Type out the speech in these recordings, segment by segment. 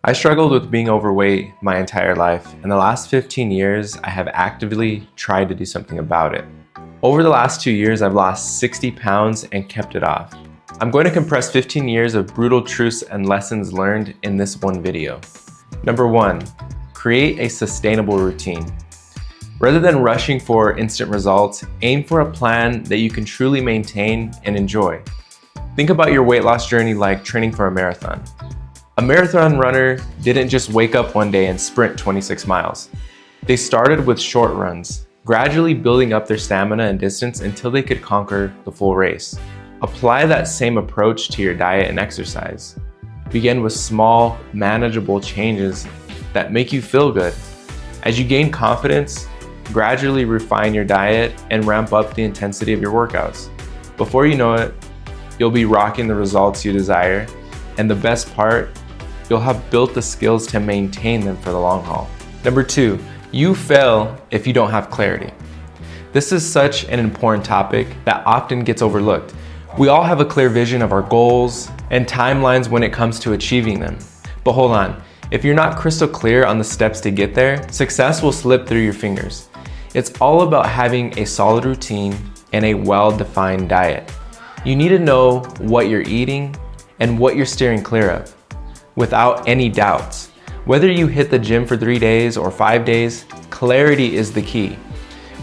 I struggled with being overweight my entire life. In the last 15 years, I have actively tried to do something about it. Over the last 2 years, I've lost 60 pounds and kept it off. I'm going to compress 15 years of brutal truths and lessons learned in this one video. Number 1, create a sustainable routine. Rather than rushing for instant results, aim for a plan that you can truly maintain and enjoy. Think about your weight loss journey like training for a marathon. A marathon runner didn't just wake up one day and sprint 26 miles. They started with short runs, gradually building up their stamina and distance until they could conquer the full race. Apply that same approach to your diet and exercise. Begin with small, manageable changes that make you feel good. As you gain confidence, gradually refine your diet and ramp up the intensity of your workouts. Before you know it, you'll be rocking the results you desire, and the best part, you'll have built the skills to maintain them for the long haul. Number 2, you fail if you don't have clarity. This is such an important topic that often gets overlooked. We all have a clear vision of our goals and timelines when it comes to achieving them. But hold on, if you're not crystal clear on the steps to get there, success will slip through your fingers. It's all about having a solid routine and a well-defined diet. You need to know what you're eating and what you're steering clear of, without any doubts. Whether you hit the gym for 3 days or 5 days, clarity is the key.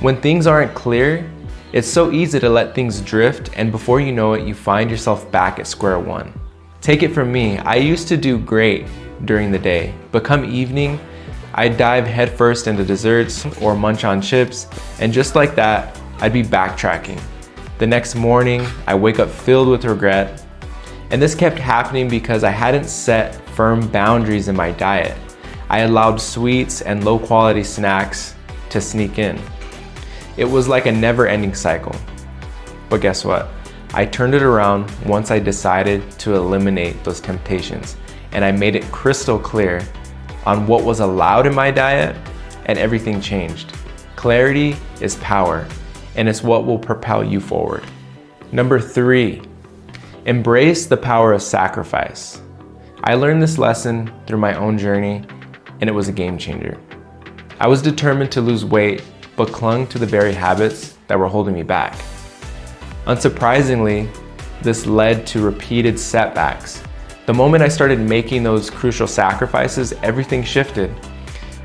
When things aren't clear, it's so easy to let things drift, and before you know it, you find yourself back at square one. Take it from me, I used to do great during the day, but come evening, I'd dive headfirst into desserts or munch on chips, and just like that, I'd be backtracking. The next morning, I wake up filled with regret. And this kept happening because I hadn't set firm boundaries in my diet. I allowed sweets and low quality snacks to sneak in. It was like a never-ending cycle. But guess what? I turned it around once I decided to eliminate those temptations, and I made it crystal clear on what was allowed in my diet, and everything changed. Clarity is power, and it's what will propel you forward. Number 3, embrace the power of sacrifice. I learned this lesson through my own journey, and it was a game changer. I was determined to lose weight, but clung to the very habits that were holding me back. Unsurprisingly, this led to repeated setbacks. The moment I started making those crucial sacrifices, everything shifted.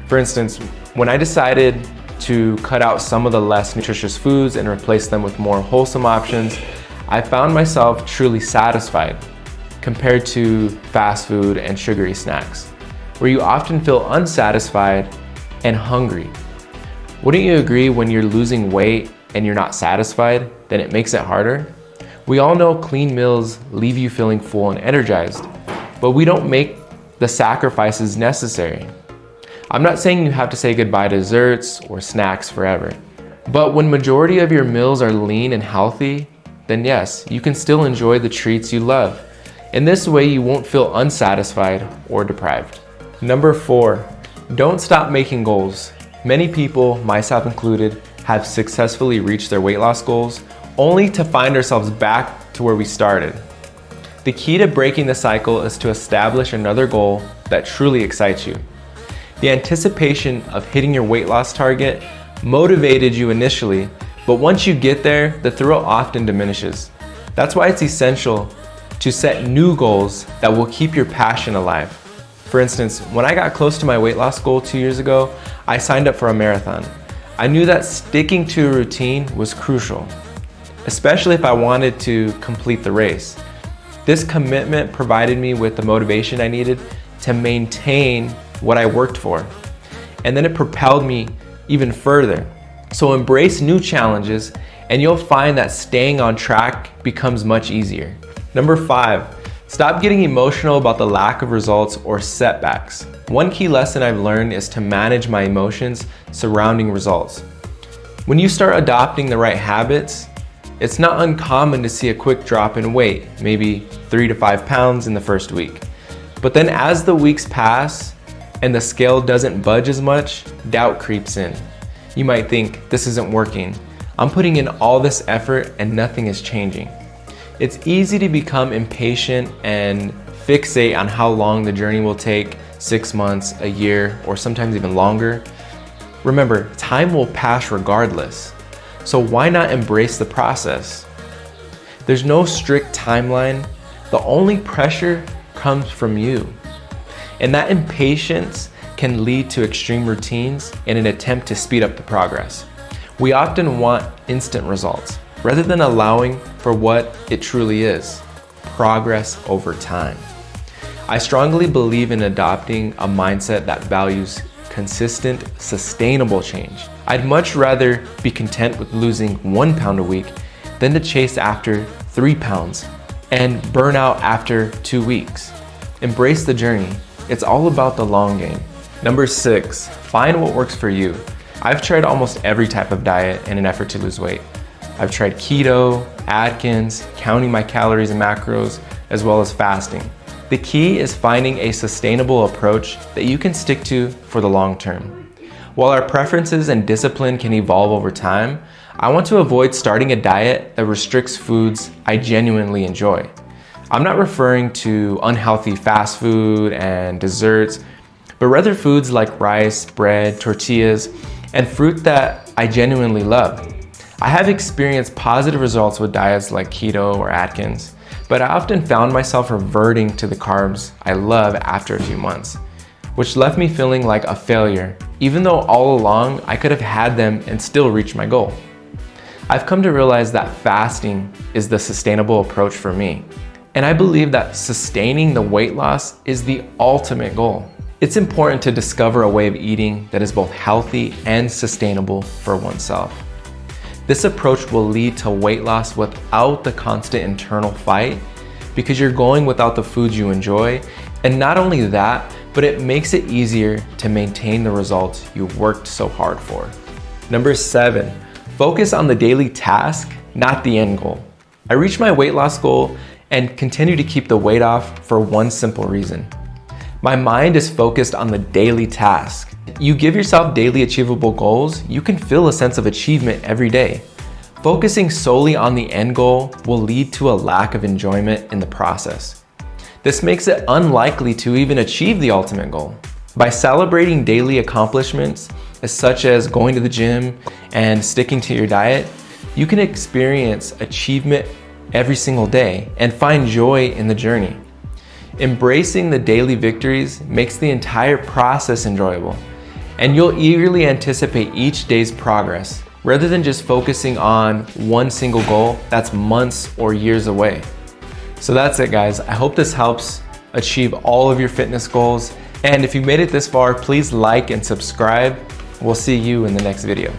For instance, when I decided to cut out some of the less nutritious foods and replace them with more wholesome options, I found myself truly satisfied compared to fast food and sugary snacks, where you often feel unsatisfied and hungry. Wouldn't you agree when you're losing weight and you're not satisfied, then it makes it harder? We all know clean meals leave you feeling full and energized, but we don't make the sacrifices necessary. I'm not saying you have to say goodbye to desserts or snacks forever, but when majority of your meals are lean and healthy, then yes, you can still enjoy the treats you love. In this way, you won't feel unsatisfied or deprived. Number 4, don't stop making goals. Many people, myself included, have successfully reached their weight loss goals only to find ourselves back to where we started. The key to breaking the cycle is to establish another goal that truly excites you. The anticipation of hitting your weight loss target motivated you initially, but once you get there, the thrill often diminishes. That's why it's essential to set new goals that will keep your passion alive. For instance, when I got close to my weight loss goal 2 years ago, I signed up for a marathon. I knew that sticking to a routine was crucial, especially if I wanted to complete the race. This commitment provided me with the motivation I needed to maintain what I worked for, and then it propelled me even further. So embrace new challenges, and you'll find that staying on track becomes much easier. Number 5, stop getting emotional about the lack of results or setbacks. One key lesson I've learned is to manage my emotions surrounding results. When you start adopting the right habits, it's not uncommon to see a quick drop in weight, maybe 3 to 5 pounds in the first week. But then as the weeks pass and the scale doesn't budge as much, doubt creeps in. You might think, this isn't working. I'm putting in all this effort and nothing is changing. It's easy to become impatient and fixate on how long the journey will take 6 months, a year, or sometimes even longer. Remember, time will pass regardless. So why not embrace the process? There's no strict timeline. The only pressure comes from you. And that impatience can lead to extreme routines in an attempt to speed up the progress. We often want instant results rather than allowing for what it truly is, progress over time. I strongly believe in adopting a mindset that values consistent, sustainable change. I'd much rather be content with losing 1 pound a week than to chase after 3 pounds and burn out after 2 weeks. Embrace the journey. It's all about the long game. Number 6, find what works for you. I've tried almost every type of diet in an effort to lose weight. I've tried keto, Atkins, counting my calories and macros, as well as fasting. The key is finding a sustainable approach that you can stick to for the long term. While our preferences and discipline can evolve over time, I want to avoid starting a diet that restricts foods I genuinely enjoy. I'm not referring to unhealthy fast food and desserts, but rather foods like rice, bread, tortillas, and fruit that I genuinely love. I have experienced positive results with diets like keto or Atkins, but I often found myself reverting to the carbs I love after a few months, which left me feeling like a failure, even though all along I could have had them and still reached my goal. I've come to realize that fasting is the sustainable approach for me, and I believe that sustaining the weight loss is the ultimate goal. It's important to discover a way of eating that is both healthy and sustainable for oneself. This approach will lead to weight loss without the constant internal fight because you're going without the foods you enjoy. And not only that, but it makes it easier to maintain the results you worked so hard for. Number 7, focus on the daily task, not the end goal. I reached my weight loss goal and continue to keep the weight off for one simple reason. My mind is focused on the daily task. You give yourself daily achievable goals, you can feel a sense of achievement every day. Focusing solely on the end goal will lead to a lack of enjoyment in the process. This makes it unlikely to even achieve the ultimate goal. By celebrating daily accomplishments, such as going to the gym and sticking to your diet, you can experience achievement every single day and find joy in the journey. Embracing the daily victories makes the entire process enjoyable, and you'll eagerly anticipate each day's progress rather than just focusing on one single goal that's months or years away. So that's it, guys. I hope this helps achieve all of your fitness goals. And if you made it this far, please like and subscribe. We'll see you in the next video.